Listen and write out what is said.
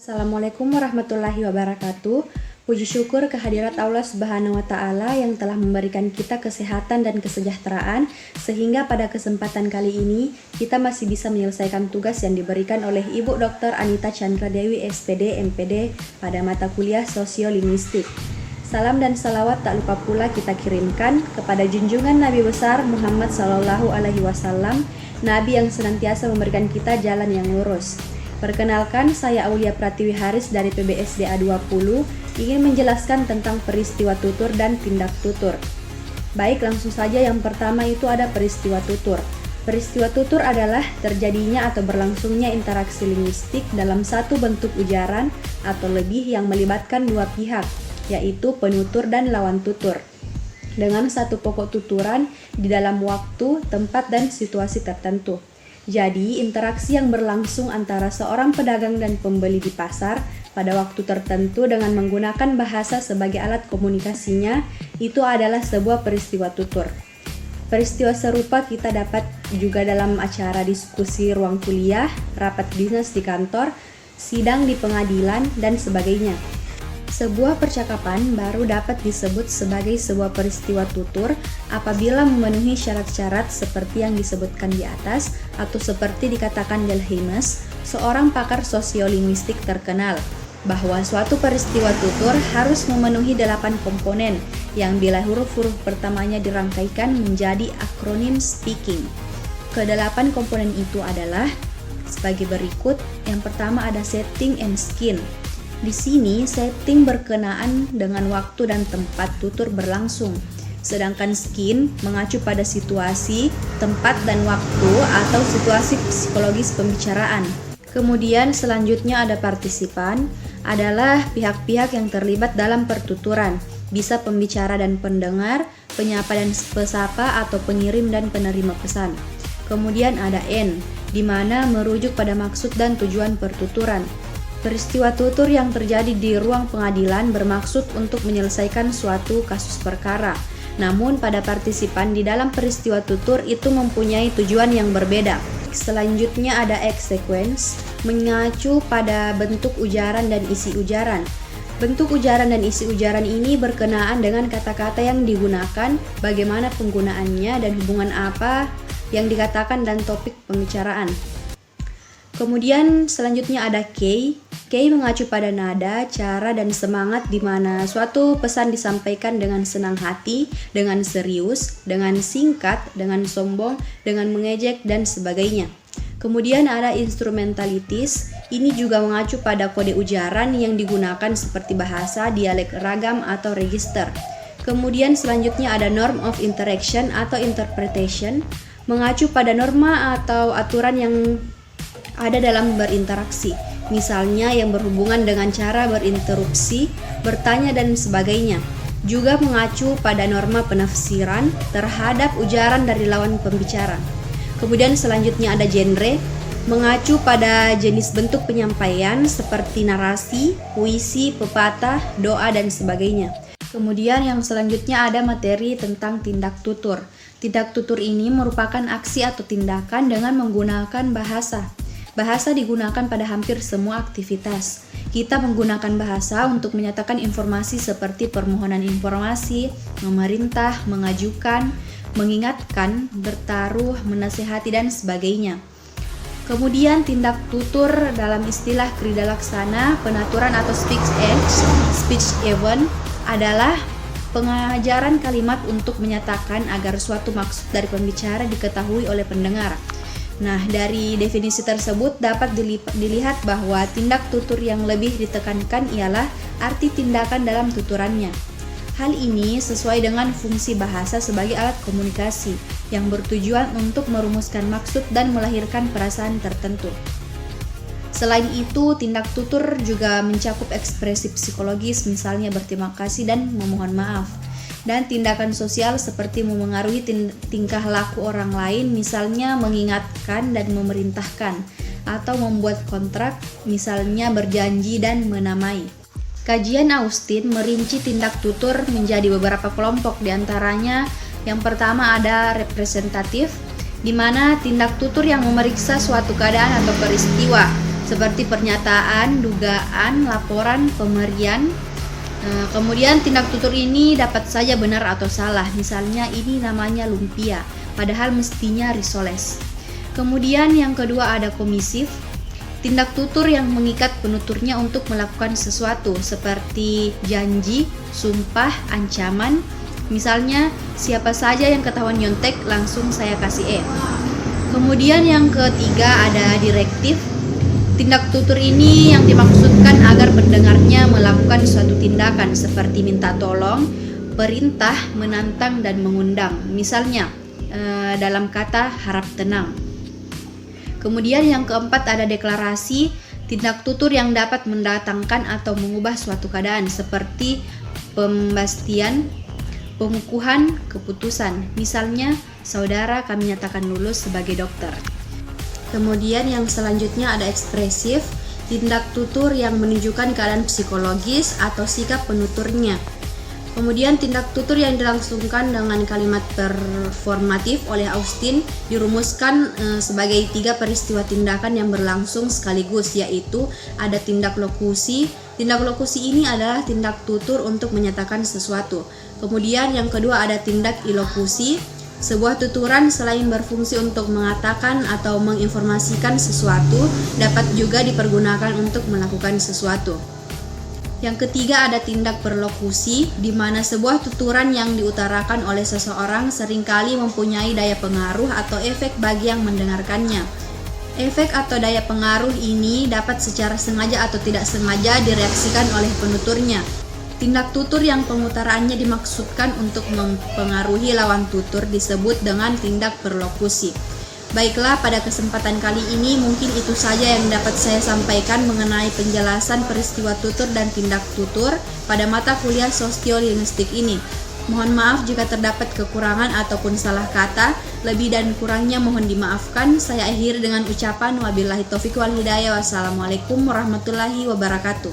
Assalamualaikum warahmatullahi wabarakatuh. Puji syukur kehadirat Allah Subhanahu wa Ta'ala yang telah memberikan kita kesehatan dan kesejahteraan, sehingga pada kesempatan kali ini kita masih bisa menyelesaikan tugas yang diberikan oleh Ibu Dr. Anita Chandra Dewi SPD MPD pada mata kuliah Sosiolinguistik. Salam dan salawat tak lupa pula kita kirimkan kepada junjungan Nabi besar Muhammad Sallallahu Alaihi Wasallam, Nabi yang senantiasa memberikan kita jalan yang lurus. Perkenalkan, saya Aulia Pratiwi Haris dari PBSDA 20 ingin menjelaskan tentang peristiwa tutur dan tindak tutur. Baik, langsung saja yang pertama itu ada peristiwa tutur. Peristiwa tutur adalah terjadinya atau berlangsungnya interaksi linguistik dalam satu bentuk ujaran atau lebih yang melibatkan dua pihak, yaitu penutur dan lawan tutur, dengan satu pokok tuturan di dalam waktu, tempat, dan situasi tertentu. Jadi, interaksi yang berlangsung antara seorang pedagang dan pembeli di pasar pada waktu tertentu dengan menggunakan bahasa sebagai alat komunikasinya itu adalah sebuah peristiwa tutur. Peristiwa serupa kita dapat juga dalam acara diskusi ruang kuliah, rapat bisnis di kantor, sidang di pengadilan, dan sebagainya. Sebuah percakapan baru dapat disebut sebagai sebuah peristiwa tutur apabila memenuhi syarat-syarat seperti yang disebutkan di atas atau seperti dikatakan Delheimes, seorang pakar sosiolinguistik terkenal, bahwa suatu peristiwa tutur harus memenuhi 8 komponen yang bila huruf-huruf pertamanya dirangkaikan menjadi akronim speaking. Ke-8 komponen itu adalah sebagai berikut. Yang pertama ada setting and skin. Di sini setting berkenaan dengan waktu dan tempat tutur berlangsung, sedangkan skin mengacu pada situasi, tempat, dan waktu atau situasi psikologis pembicaraan. Kemudian selanjutnya ada partisipan, adalah pihak-pihak yang terlibat dalam pertuturan, bisa pembicara dan pendengar, penyapa dan pesapa, atau pengirim dan penerima pesan. Kemudian ada end, di mana merujuk pada maksud dan tujuan pertuturan. Peristiwa tutur yang terjadi di ruang pengadilan bermaksud untuk menyelesaikan suatu kasus perkara. Namun pada partisipan di dalam peristiwa tutur itu mempunyai tujuan yang berbeda. Selanjutnya ada exequence, mengacu pada bentuk ujaran dan isi ujaran. Bentuk ujaran dan isi ujaran ini berkenaan dengan kata-kata yang digunakan, bagaimana penggunaannya, dan hubungan apa yang dikatakan dan topik pembicaraan. Kemudian selanjutnya ada key. Key mengacu pada nada, cara, dan semangat di mana suatu pesan disampaikan dengan senang hati, dengan serius, dengan singkat, dengan sombong, dengan mengejek, dan sebagainya. Kemudian ada instrumentalities. Ini juga mengacu pada kode ujaran yang digunakan seperti bahasa, dialek, ragam, atau register. Kemudian selanjutnya ada norm of interaction atau interpretation, mengacu pada norma atau aturan yang ada dalam berinteraksi. Misalnya yang berhubungan dengan cara berinterupsi, bertanya, dan sebagainya. Juga mengacu pada norma penafsiran terhadap ujaran dari lawan pembicara. Kemudian selanjutnya ada genre, mengacu pada jenis bentuk penyampaian seperti narasi, puisi, pepatah, doa, dan sebagainya. Kemudian yang selanjutnya ada materi tentang tindak tutur. Tindak tutur ini merupakan aksi atau tindakan dengan menggunakan bahasa. Bahasa digunakan pada hampir semua aktivitas. Kita menggunakan bahasa untuk menyatakan informasi seperti permohonan informasi, memerintah, mengajukan, mengingatkan, bertaruh, menasihati, dan sebagainya. Kemudian tindak tutur dalam istilah krida laksana, penaturan atau speech event adalah pengajaran kalimat untuk menyatakan agar suatu maksud dari pembicara diketahui oleh pendengar. Nah, dari definisi tersebut dapat dilihat bahwa tindak tutur yang lebih ditekankan ialah arti tindakan dalam tuturannya. Hal ini sesuai dengan fungsi bahasa sebagai alat komunikasi yang bertujuan untuk merumuskan maksud dan melahirkan perasaan tertentu. Selain itu, tindak tutur juga mencakup ekspresi psikologis, misalnya berterima kasih dan memohon maaf. Dan tindakan sosial seperti memengaruhi tingkah laku orang lain, misalnya mengingatkan dan memerintahkan, atau membuat kontrak, misalnya berjanji dan menamai. Kajian Austin merinci tindak tutur menjadi beberapa kelompok, diantaranya yang pertama ada representatif, di mana tindak tutur yang memeriksa suatu keadaan atau peristiwa, seperti pernyataan, dugaan, laporan, pemberian. Kemudian tindak tutur ini dapat saja benar atau salah. Misalnya ini namanya lumpia, padahal mestinya risoles. Kemudian yang kedua ada komisif. Tindak tutur yang mengikat penuturnya untuk melakukan sesuatu seperti janji, sumpah, ancaman. Misalnya, siapa saja yang ketahuan nyontek langsung saya kasih . Kemudian yang ketiga ada direktif. Tindak tutur ini yang dimaksudkan agar pendengarnya melakukan suatu tindakan seperti minta tolong, perintah, menantang, dan mengundang. Misalnya, dalam kata harap tenang. Kemudian yang keempat ada deklarasi. Tindak tutur yang dapat mendatangkan atau mengubah suatu keadaan seperti pembastian, pengukuhan, keputusan. Misalnya, saudara kami nyatakan lulus sebagai dokter. Kemudian yang selanjutnya ada ekspresif. Tindak tutur yang menunjukkan keadaan psikologis atau sikap penuturnya. Kemudian tindak tutur yang dilangsungkan dengan kalimat performatif oleh Austin dirumuskan sebagai 3 peristiwa tindakan yang berlangsung sekaligus, yaitu ada tindak lokusi. Tindak lokusi ini adalah tindak tutur untuk menyatakan sesuatu. Kemudian yang kedua ada tindak ilokusi. Sebuah tuturan selain berfungsi untuk mengatakan atau menginformasikan sesuatu, dapat juga dipergunakan untuk melakukan sesuatu. Yang ketiga ada tindak perlokusi, di mana sebuah tuturan yang diutarakan oleh seseorang seringkali mempunyai daya pengaruh atau efek bagi yang mendengarkannya. Efek atau daya pengaruh ini dapat secara sengaja atau tidak sengaja direaksikan oleh penuturnya. Tindak tutur yang pengutaraannya dimaksudkan untuk mempengaruhi lawan tutur disebut dengan tindak perlokusi. Baiklah, pada kesempatan kali ini mungkin itu saja yang dapat saya sampaikan mengenai penjelasan peristiwa tutur dan tindak tutur pada mata kuliah sosiolinguistik ini. Mohon maaf jika terdapat kekurangan ataupun salah kata. Lebih dan kurangnya mohon dimaafkan. Saya akhiri dengan ucapan wabillahi taufiq wal hidayah. Wassalamualaikum warahmatullahi wabarakatuh.